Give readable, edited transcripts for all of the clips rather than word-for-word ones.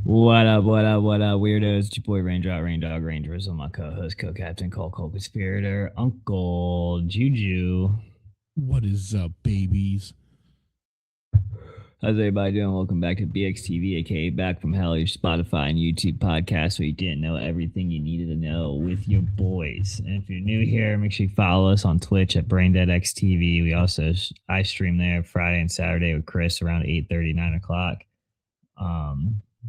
What up, what up, what up, weirdos? It's your boy Raindrop, Raindog, Rangers, and my co-host, co-captain, co-conspirator, Uncle Juju. What is up, babies? How's everybody doing? Welcome back to BXTV, aka Back from Hell, your Spotify and YouTube podcast where you didn't know everything you needed to know with your boys. And if you're new here, make sure you follow us on Twitch at BrainDeadXTV. We also I stream there Friday and Saturday with Chris around 8:30, 9 o'clock.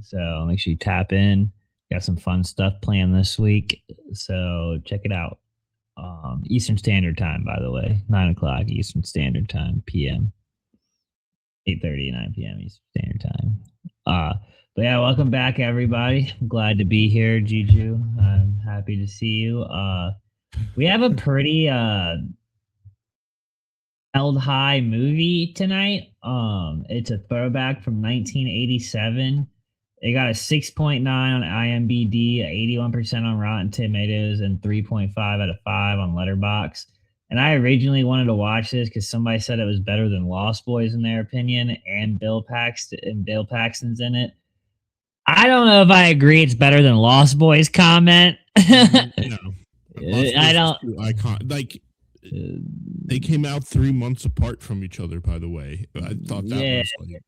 So make sure you tap in. Got some fun stuff planned this week. So check it out. Eastern Standard Time, by the way, 9 o'clock Eastern Standard Time, PM. 8:30, 9 p.m. Eastern Standard Time. But yeah, welcome back, everybody. I'm glad to be here, Juju. I'm happy to see you. We have a pretty held high movie tonight. It's a throwback from 1987. It got a 6.9 on IMDb, 81% on Rotten Tomatoes, and 3.5 out of 5 on Letterboxd. And I originally wanted to watch this because somebody said it was better than Lost Boys in their opinion, and Bill Paxton's in it. I don't know if I agree it's better than Lost Boys comment. No, I don't. Icon like they came out 3 months apart from each other. By the way, I thought that was like.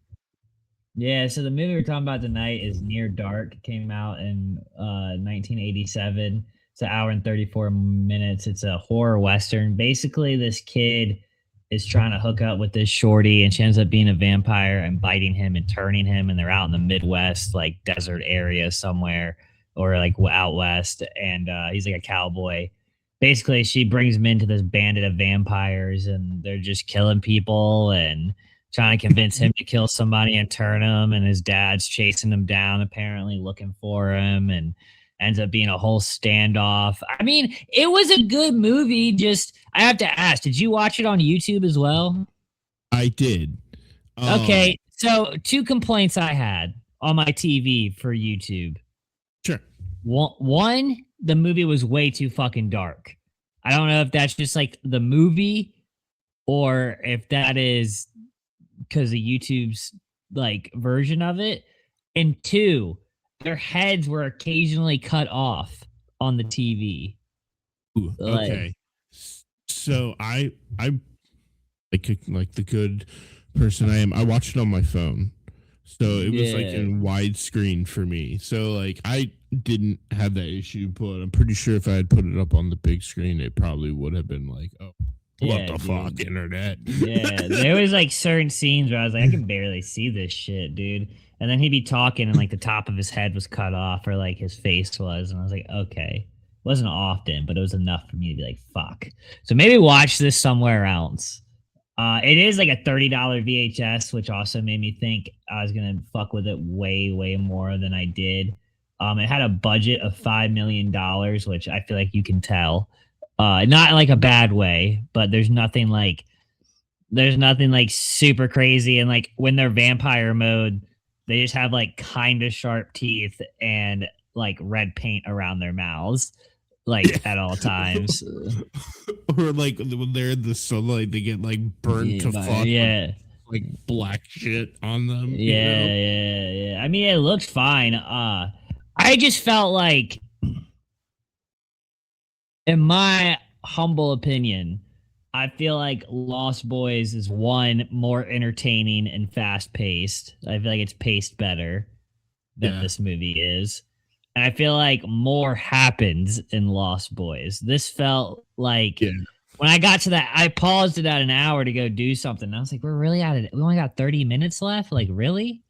Yeah, so the movie we're talking about tonight is Near Dark. It came out in 1987. It's an hour and 34 minutes. It's a horror western. Basically, this kid is trying to hook up with this shorty, and she ends up being a vampire and biting him and turning him. And they're out in the Midwest, like desert area somewhere, or like out west. And he's like a cowboy. Basically, she brings him into this bandit of vampires, and they're just killing people and trying to convince him to kill somebody and turn him. And his dad's chasing him down, apparently looking for him, and ends up being a whole standoff. I mean, it was a good movie. Just, I have to ask, did you watch it on YouTube as well? I did. Okay, so 2 complaints I had on my TV for YouTube. Sure. One, the movie was way too fucking dark. I don't know if that's just like the movie or if that is because of YouTube's like version of it. And 2, their heads were occasionally cut off on the TV. Ooh, okay. So I like the good person I am. I watched it on my phone. So it was like in widescreen for me. So like I didn't have that issue, but I'm pretty sure if I had put it up on the big screen, it probably would have been like, oh, what the fuck, internet? Yeah, there was like certain scenes where I was like, I can barely see this shit, dude. And then he'd be talking and like the top of his head was cut off or like his face was. And I was like, okay. It wasn't often, but it was enough for me to be like, fuck. So maybe watch this somewhere else. It is like a $30 VHS, which also made me think I was going to fuck with it way, way more than I did. It had a budget of $5 million, which I feel like you can tell. Not in like a bad way, but there's nothing like super crazy. And like when they're vampire mode, they just have like kind of sharp teeth and like red paint around their mouths, like at all times. Or like when they're in the sunlight, they get like burnt to fuck. Yeah. Like black shit on them. Yeah. I mean, it looks fine. I just felt like, in my humble opinion, I feel like Lost Boys is one more entertaining and fast paced. I feel like it's paced better than this movie is. And I feel like more happens in Lost Boys. This felt like when I got to that, I paused it at an hour to go do something. I was like, we're really at it. We only got 30 minutes left. Like, really?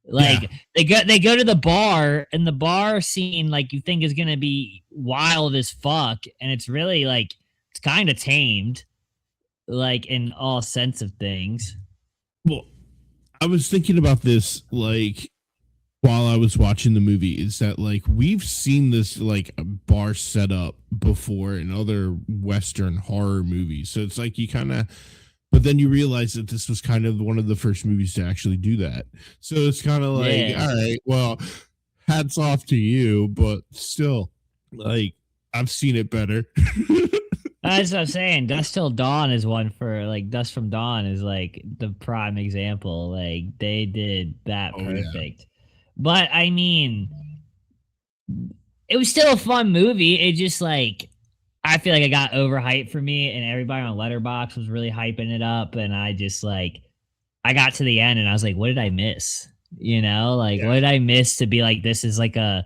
Like they go to the bar, and the bar scene like you think is gonna be wild as fuck, and it's really like it's kind of tamed, like in all sense of things. Well, I was thinking about this like while I was watching the movie, is that like we've seen this like bar setup before in other Western horror movies, so it's like you kind of. But then you realize that this was kind of one of the first movies to actually do that. So it's kind of like, all right, well, hats off to you, but still, like, I've seen it better. That's what I'm saying. Dust Till Dawn is one for like Dust from Dawn is like the prime example. Like they did that perfect. But I mean, it was still a fun movie. It just like I feel like it got overhyped for me, and everybody on Letterbox was really hyping it up, and I just like I got to the end and I was like, what did I miss? You know, like Yeah. what did I miss to be like this is like a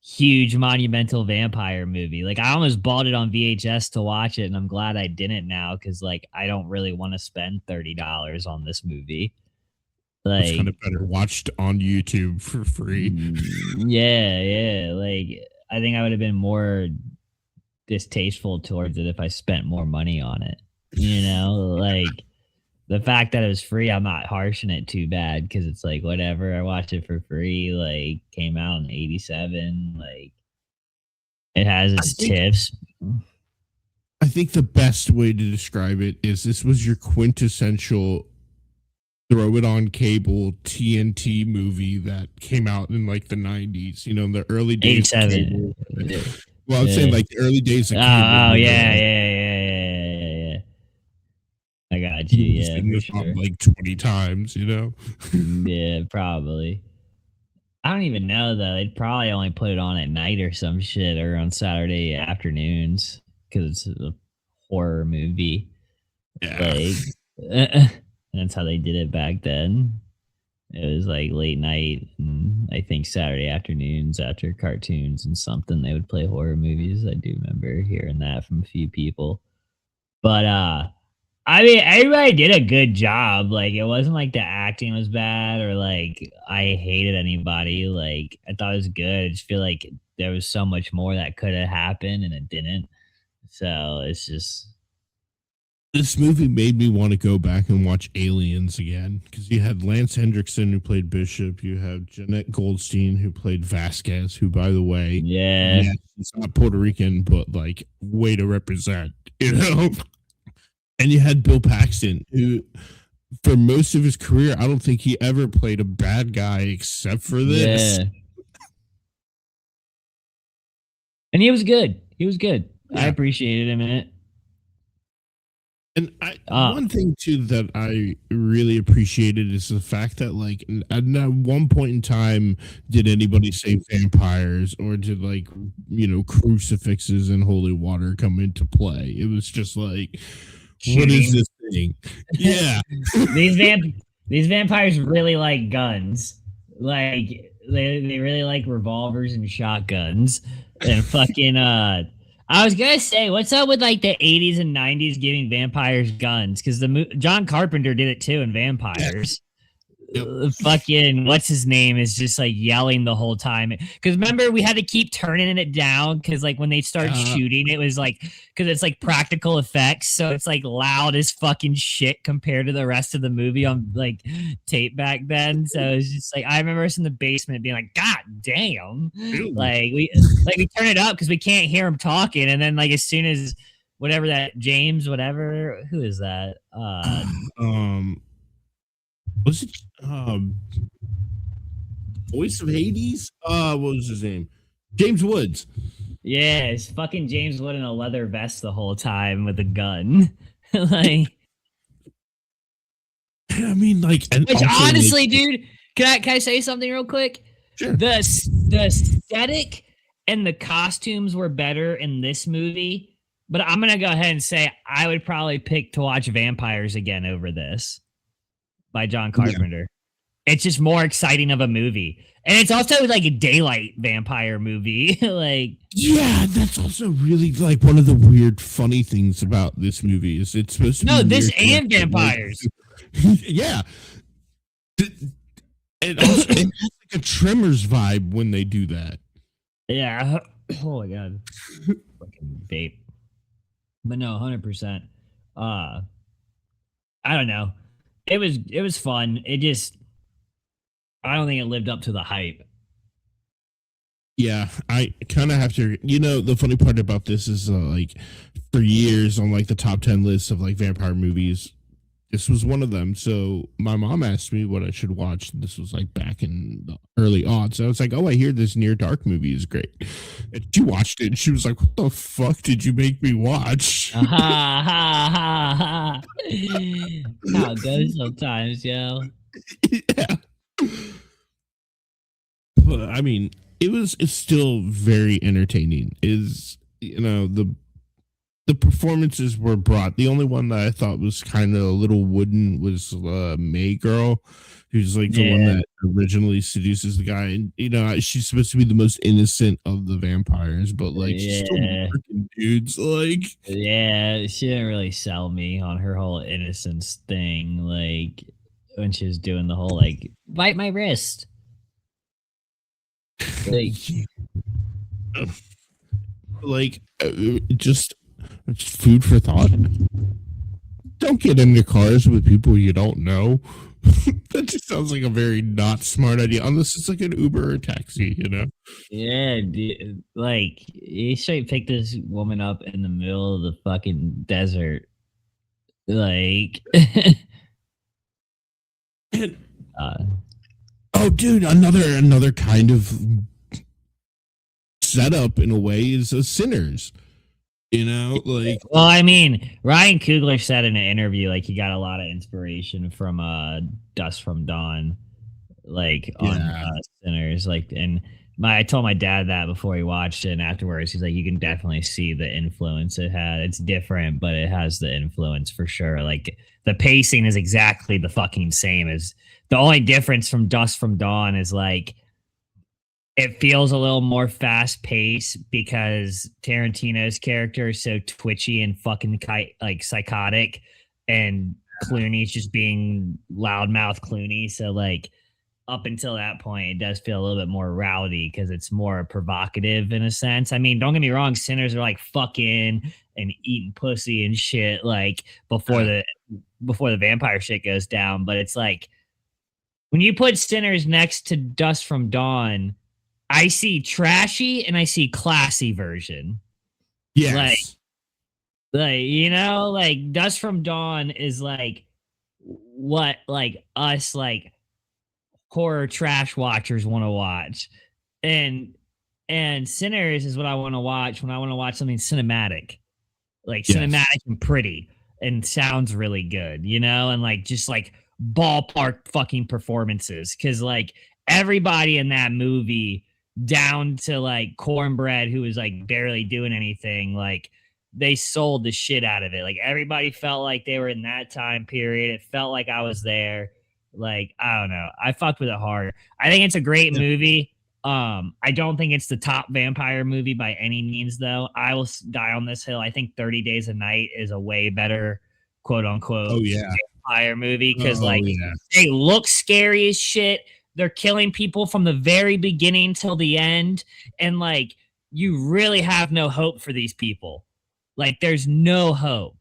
huge monumental vampire movie. Like I almost bought it on VHS to watch it, and I'm glad I didn't now because like I don't really want to spend $30 on this movie. It's kind Like, of better watched on YouTube for free. yeah, yeah. Like I think I would have been more distasteful towards it if I spent more money on it. You know, like the fact that it was free, I'm not harshing it too bad because it's like whatever. I watched it for free. Like came out in '87. Like it has I its think tiffs. I think the best way to describe it is this was your quintessential throw it on cable TNT movie that came out in like the 90s, you know, the early days of 87. cable. Well, I'm saying Yeah. like the early days of Oh, cable. oh yeah, yeah, yeah, yeah, yeah, yeah. I got you. You've Yeah, seen for this on sure. like 20 times, you know? Yeah, probably. I don't even know though. They'd probably only put it on at night or some shit or on Saturday afternoons because it's a horror movie. Yeah. Like, that's how they did it back then. It was like late night, and I think Saturday afternoons after cartoons and something they would play horror movies. I do remember hearing that from a few people. But I mean everybody did a good job. Like it wasn't like the acting was bad or like I hated anybody. Like I thought it was good. I just feel like there was so much more that could have happened and it didn't. So it's just This movie made me want to go back and watch Aliens again because you had Lance Hendrickson who played Bishop, you have Jeanette Goldstein who played Vasquez, who, by the way, yeah. yes, he's not Puerto Rican, but like way to represent, you know. And you had Bill Paxton, who, for most of his career, I don't think he ever played a bad guy except for this. Yeah. And he was good. He was good. I Yeah. appreciated him in it. And Uh, one thing too that I really appreciated is the fact that like at one point in time did anybody say vampires or did like crucifixes and holy water come into play? It was just like, what is shooting. this thing? Yeah, these these vampires really like guns. Like they really like revolvers and shotguns and fucking I was gonna say, what's up with like the 80s and 90s giving vampires guns? Because John Carpenter did it too in Vampires. yep. Fucking what's his name is just like yelling the whole time because remember we had to keep turning it down because like when they start shooting it was like because it's like practical effects so it's like loud as fucking shit compared to the rest of the movie on like tape back then so it's just like I remember us in the basement being like god damn we turn it up because we can't hear him talking and then like as soon as whatever that James whatever who is that was it Voice of Hades? What was his name? James Woods. Yeah, it's fucking James Wood in a leather vest the whole time with a gun. like, I mean, like, and which also, honestly, like, dude, can I say something real quick? sure. The aesthetic and the costumes were better in this movie, but I'm gonna go ahead and say I would probably pick to watch Vampires again over this by John Carpenter. It's just more exciting of a movie. And it's also like a daylight vampire movie. like Yeah, that's also really like one of the weird funny things about this movie is it's supposed to no, be this weird, and vampires. yeah. It also it has like a Tremors vibe when they do that. Yeah. Oh my god. Fucking vape. But no, 100%. I don't know. It was fun. It just I don't think it lived up to the hype. Yeah, I kind of have to. You know, the funny part about this is like for years on like the top 10 lists of like vampire movies, this was one of them. So my mom asked me what I should watch. This was like back in the early aughts. I was like, "Oh, I hear this Near Dark movie is great." And she watched it, and she was like, "What the fuck did you make me watch?" Ha ha ha ha. How it goes sometimes, yo. Yeah. but I mean, it's still very entertaining. The performances were brought. The only one that I thought was kind of a little wooden was May Girl, who's like the one Yeah, that originally seduces the guy, and she's supposed to be the most innocent of the vampires, but like she's still yeah, working dudes. Like, yeah. She didn't really sell me on her whole innocence thing. Like when she was doing the whole like bite my wrist. Like like just food for thought. Don't get into cars with people you don't know. That just sounds like a very not smart idea, unless it's like an Uber or taxi. yeah, dude, like he straight picked this woman up in the middle of the fucking desert. Like, And uh, oh, dude, another kind of setup in a way is a Sinners. Like well, I mean, Ryan Coogler said in an interview like he got a lot of inspiration from Dust from Dawn, like on yeah, Sinners. Like, and I told my dad that before he watched it, and afterwards he's like, you can definitely see the influence it had. It's different, but it has the influence for sure. Like the pacing is exactly the fucking same as the only difference from Dust from Dawn is like it feels a little more fast paced because Tarantino's character is so twitchy and fucking like psychotic, and Clooney's just being loudmouth Clooney. So like up until that point, it does feel a little bit more rowdy because it's more provocative in a sense. I mean, don't get me wrong, Sinners are like fucking and eating pussy and shit like before the vampire shit goes down, but it's like when you put Sinners next to Dust from Dawn, I see trashy and I see classy version. Like, yes, like Dust from Dawn is like what like us like horror trash watchers want to watch. And Sinners is what I want to watch when I want to watch something cinematic. Like yes, cinematic and pretty and sounds really good, and like just like ballpark fucking performances cuz like everybody in that movie down to like Cornbread who was like barely doing anything, like they sold the shit out of it. Like everybody felt like they were in that time period. It felt like I was there. Like I don't know. I fucked with it hard. I think it's a great yeah. movie. I don't think it's the top vampire movie by any means, though. I will die on this hill. I think 30 Days a Night is a way better quote Oh unquote yeah, vampire movie because oh like yeah. they look scary as shit. They're killing people from the very beginning till the end, and like you really have no hope for these people. Like there's no hope.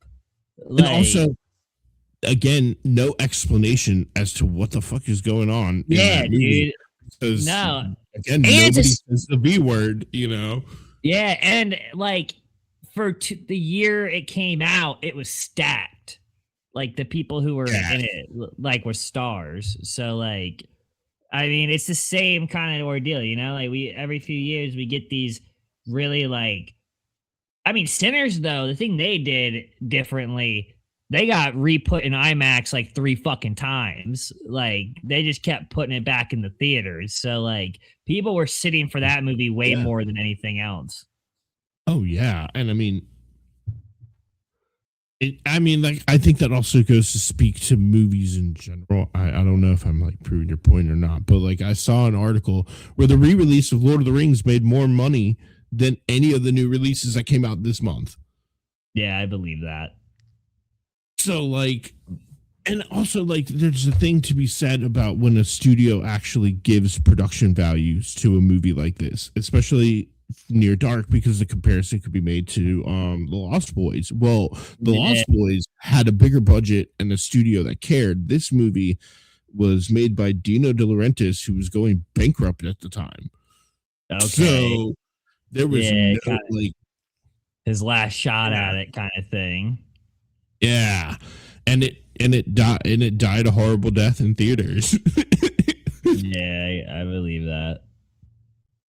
And Like also, again, no explanation as to what the fuck is going on in yeah, that movie. dude. Because No, again, and it's nobody a says the B word. yeah, and like for the year it came out, it was stacked. Like the people who were Yeah. in it, like were stars. So like, I mean, it's the same kind of ordeal, Like we every few years we get these really like, I mean, Sinners though the thing they did differently. They got re-put in IMAX like 3 fucking times. Like they just kept putting it back in the theaters. So like people were sitting for that movie way Yeah. more than anything else. Oh yeah, and I mean, like I think that also goes to speak to movies in general. I don't know if I'm like proving your point or not, but like I saw an article where the re-release of Lord of the Rings made more money than any of the new releases that came out this month. Yeah, I believe that. So like, and also like there's a thing to be said about when a studio actually gives production values to a movie like this, especially Near Dark, because the comparison could be made to The Lost Boys. Well, The Yeah. Lost Boys had a bigger budget and a studio that cared. This movie was made by Dino De Laurentiis, who was going bankrupt at the time. Okay. So there was Yeah, no like, his last shot yeah, at it kind of thing. yeah, and it died a horrible death in theaters. Yeah, I believe that.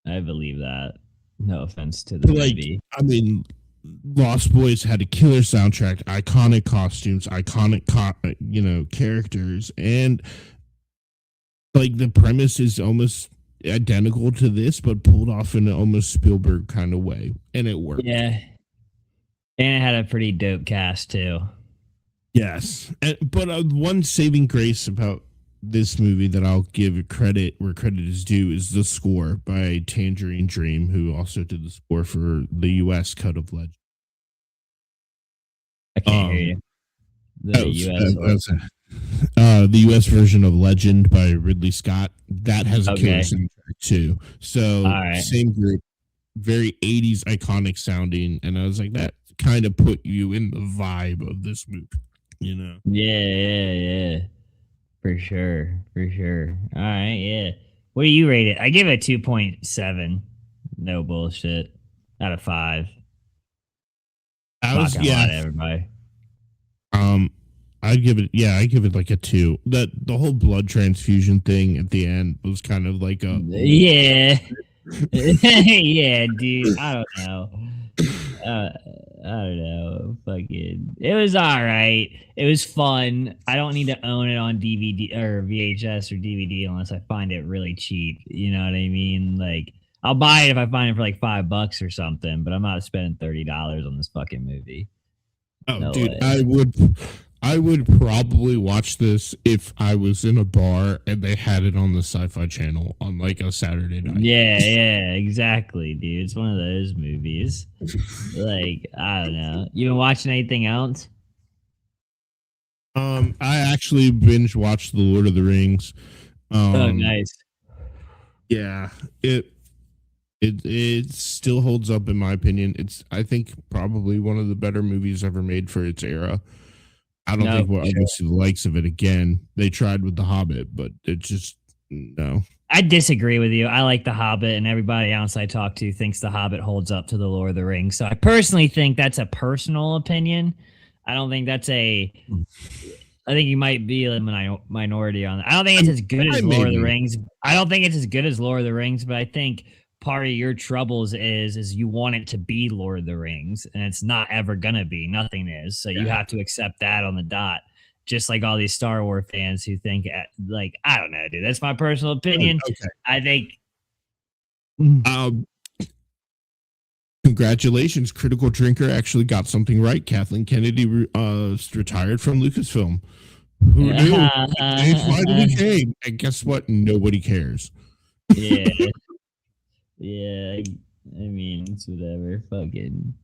I believe that. No offense to the Like, movie. I mean, Lost Boys had a killer soundtrack, iconic costumes, iconic characters, and like the premise is almost identical to this, but pulled off in an almost Spielberg kind of way, and it worked. Yeah. And it had a pretty dope cast too. Yes, but one saving grace about this movie that I'll give credit where credit is due is the score by Tangerine Dream, who also did the score for the U.S. cut of Legend. I can't hear you. The U.S. version of Legend by Ridley Scott that has a killer soundtrack too. So same group, very 80s iconic sounding, and I was like, that kind of put you in the vibe of this movie, you know? Yeah. For sure. All right, yeah. What do you rate it? I give it a 2.7. No bullshit. Out of 5. Everybody. I give it like a 2. That the whole blood transfusion thing at the end was kind of like a yeah. Yeah, dude. I don't know. I don't know. Fucking, it was all right. It was fun. I don't need to own it on DVD or VHS or DVD unless I find it really cheap. You know what I mean? Like, I'll buy it if I find it for like $5 or something, but I'm not spending $30 on this fucking movie. Oh, no dude, way. I would probably watch this if I was in a bar and they had it on the Sci-Fi Channel on like a Saturday night. Yeah, exactly, dude. It's one of those movies. Like, I don't know. You been watching anything else? I actually binge watched The Lord of the Rings. Oh, nice. Yeah, it still holds up in my opinion. It's, I think, probably one of the better movies ever made for its era. I don't think we'll ever see the likes of it again. They tried with The Hobbit, but it just, no. I disagree with you. I like The Hobbit, and everybody else I talk to thinks The Hobbit holds up to The Lord of the Rings. So I personally think that's a personal opinion. I don't think that's I think you might be a minority on that. I don't think it's as good as Lord of the Rings. I don't think it's as good as Lord of the Rings, but I think part of your troubles is you want it to be Lord of the Rings, and it's not ever gonna be. Nothing is. So you have to accept that on the dot. Just like all these Star Wars fans who think, like, I don't know, dude. That's my personal opinion. Okay. I think. Congratulations, Critical Drinker actually got something right. Kathleen Kennedy retired from Lucasfilm. Who knew? It finally came, and guess what? Nobody cares. Yeah. Yeah, I mean, it's whatever. Fucking,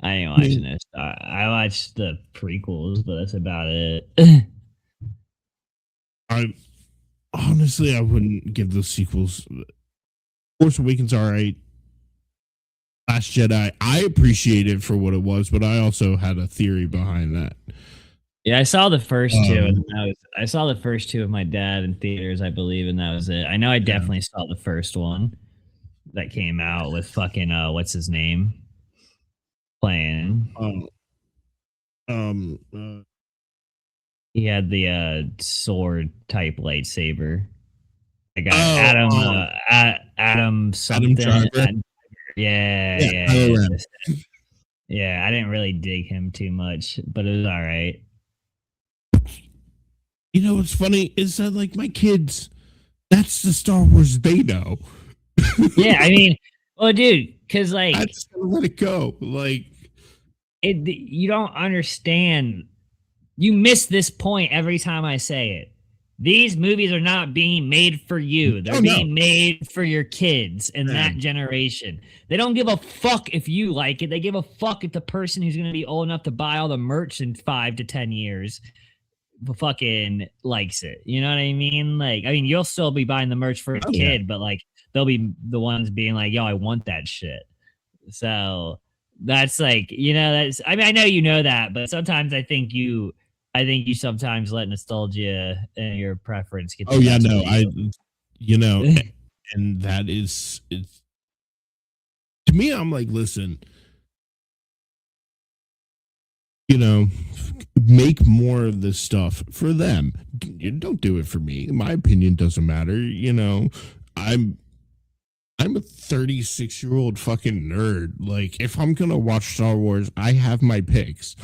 I ain't watching this. I watched the prequels, but that's about it. I honestly, I wouldn't give those sequels. Force Awakens, all right. Last Jedi, I appreciate it for what it was, but I also had a theory behind that. Yeah, I saw the first two, and I saw the first two of my dad in theaters, I believe, and that was it. I know I definitely saw the first one that came out with fucking what's his name playing. He had the sword type lightsaber. I got Adam something. Adam yeah. Yeah, I didn't really dig him too much, but it was all right. You know what's funny is that, like, my kids, that's the Star Wars they know. Yeah, I mean, well, dude, because like, I just gotta let it go. Like, you don't understand. You miss this point every time I say it. These movies are not being made for you. They're being made for your kids in that generation. They don't give a fuck if you like it. They give a fuck if the person who's going to be old enough to buy all the merch in 5 to 10 years fucking likes it. You know what I mean? Like, I mean, you'll still be buying the merch for a kid, but like, they'll be the ones being like, yo, I want that shit. So that's like, you know, that's, I mean, I know you know that, but sometimes I think you sometimes let nostalgia and your preference get. Oh yeah, no, you know, and that is, it's, to me, I'm like, listen, you know, make more of this stuff for them. You don't do it for me. My opinion doesn't matter. You know, I'm a 36-year-old fucking nerd. Like, if I'm gonna watch Star Wars, I have my picks.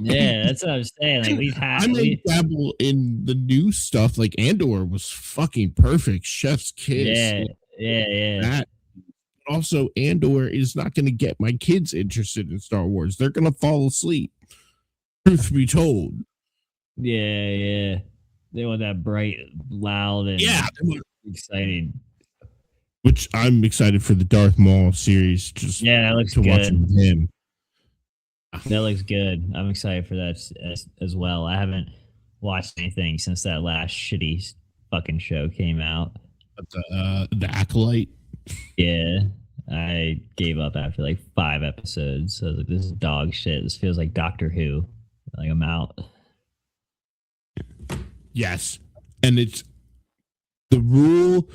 Yeah, that's what I'm saying. Like we've had I may we dabble in the new stuff. Like Andor was fucking perfect. Chef's kiss. yeah, Like yeah, yeah. that. Also, Andor is not going to get my kids interested in Star Wars. They're going to fall asleep. Truth be told. Yeah, yeah. They want that bright, loud, Yeah. and exciting. Which I'm excited for the Darth Maul series just Yeah, that looks to watch good. him. That looks good. I'm excited for that as well. I haven't watched anything since that last shitty fucking show came out. The Acolyte. Yeah, I gave up after like 5 episodes. I was like, this is dog shit. This feels like Doctor Who. Like I'm out. Yes. And it's the rule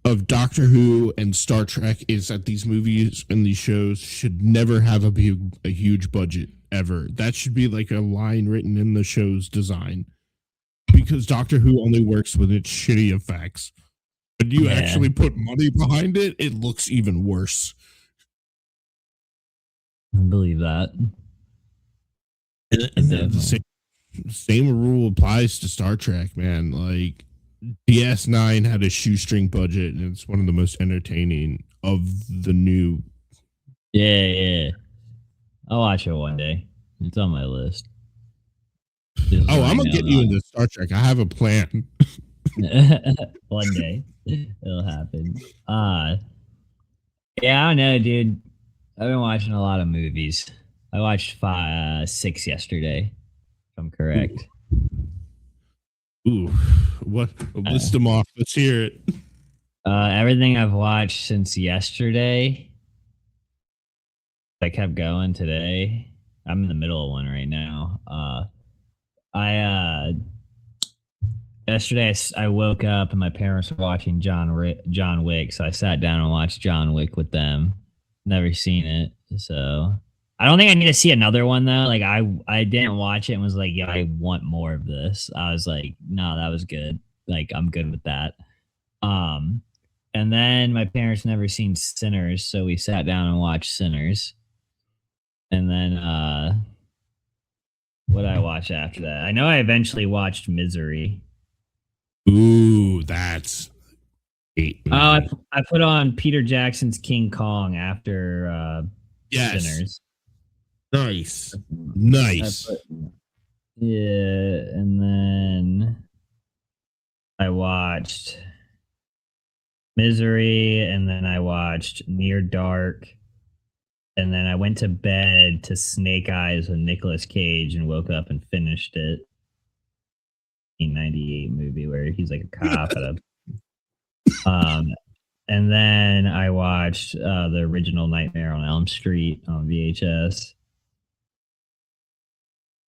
of Doctor Who and Star Trek is that these movies and these shows should never have a huge budget ever. That should be like a line written in the show's design. Because Doctor Who only works with its shitty effects. When you actually put money behind it, it looks even worse. I believe that. And the same rule applies to Star Trek, man. Like DS9 had a shoestring budget, and it's one of the most entertaining of the new. Yeah, yeah. I'll watch it one day. It's on my list. I'm gonna get you into Star Trek. I have a plan. One day it'll happen. Yeah, I don't know, dude. I've been watching a lot of movies. I watched 6 yesterday, if I'm correct. Ooh, what? List them off. Let's hear it. Everything I've watched since yesterday. I kept going today. I'm in the middle of one right now. Yesterday I woke up and my parents were watching John Wick, so I sat down and watched John Wick with them. Never seen it, so I don't think I need to see another one though. Like I didn't watch it and was like, yeah, I want more of this. I was like, no, that was good. Like I'm good with that. And then my parents never seen Sinners, so we sat down and watched Sinners. And then what did I watch after that? I know I eventually watched Misery. Ooh, that's I put on Peter Jackson's King Kong after Sinners. Nice. Yeah, and then I watched Misery, and then I watched Near Dark, and then I went to bed to Snake Eyes with Nicolas Cage and woke up and finished it. 1998 movie where he's like a cop at a and then I watched the original Nightmare on Elm Street on VHS.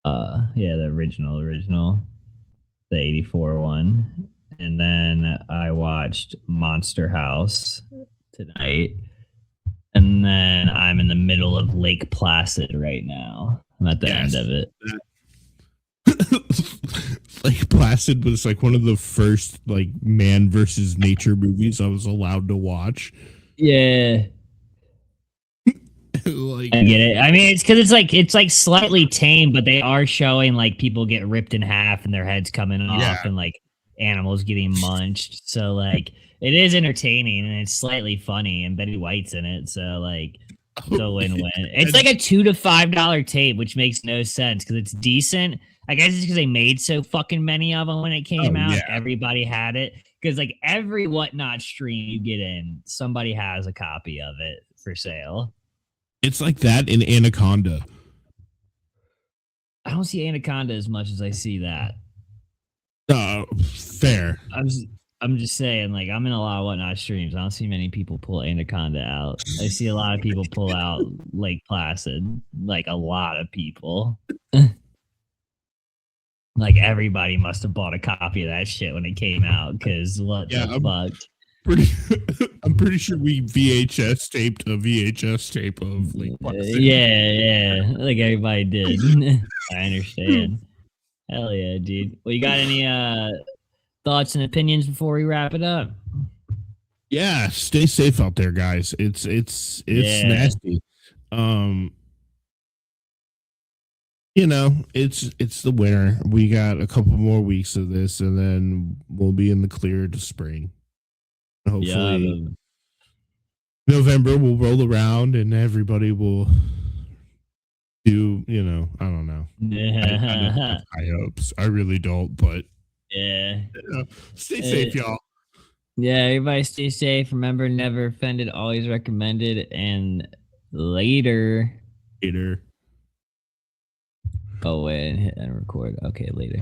Yeah, the original, the 84 one. And then I watched Monster House tonight. And then I'm in the middle of Lake Placid right now. I'm at the end of it. Lake Placid was like one of the first like man versus nature movies I was allowed to watch. Yeah. Like, I get it. I mean, it's because it's like slightly tame, but they are showing like people get ripped in half and their heads coming off and like animals getting munched. So like it is entertaining and it's slightly funny, and Betty White's in it. So like it's a win-win. It's like a $2 to $5 tape, which makes no sense because it's decent. I guess it's because they made so fucking many of them when it came out. Yeah. Everybody had it because like every Whatnot stream you get in, somebody has a copy of it for sale. It's like that in Anaconda. I don't see Anaconda as much as I see that. Fair. I'm just saying, like, I'm in a lot of Whatnot streams. I don't see many people pull Anaconda out. I see a lot of people pull out Lake Placid. Like, a lot of people. Like, everybody must have bought a copy of that shit when it came out, because what the fuck? I'm pretty sure we VHS taped a VHS tape of Lake Placid. Yeah. Like, everybody did. I understand. Hell yeah, dude. Well, you got any thoughts and opinions before we wrap it up? Yeah, stay safe out there, guys. It's nasty. You know, it's the winter. We got a couple more weeks of this, and then we'll be in the clear to spring. Yeah, Hopefully, November will roll around, and everybody will do. I don't know. I don't have yeah, high hopes. I really don't. But yeah. stay Uh, safe, y'all. yeah, everybody stay safe. Remember, never offended, always recommended, and later. Later. Oh, wait, and hit and record. Okay, later.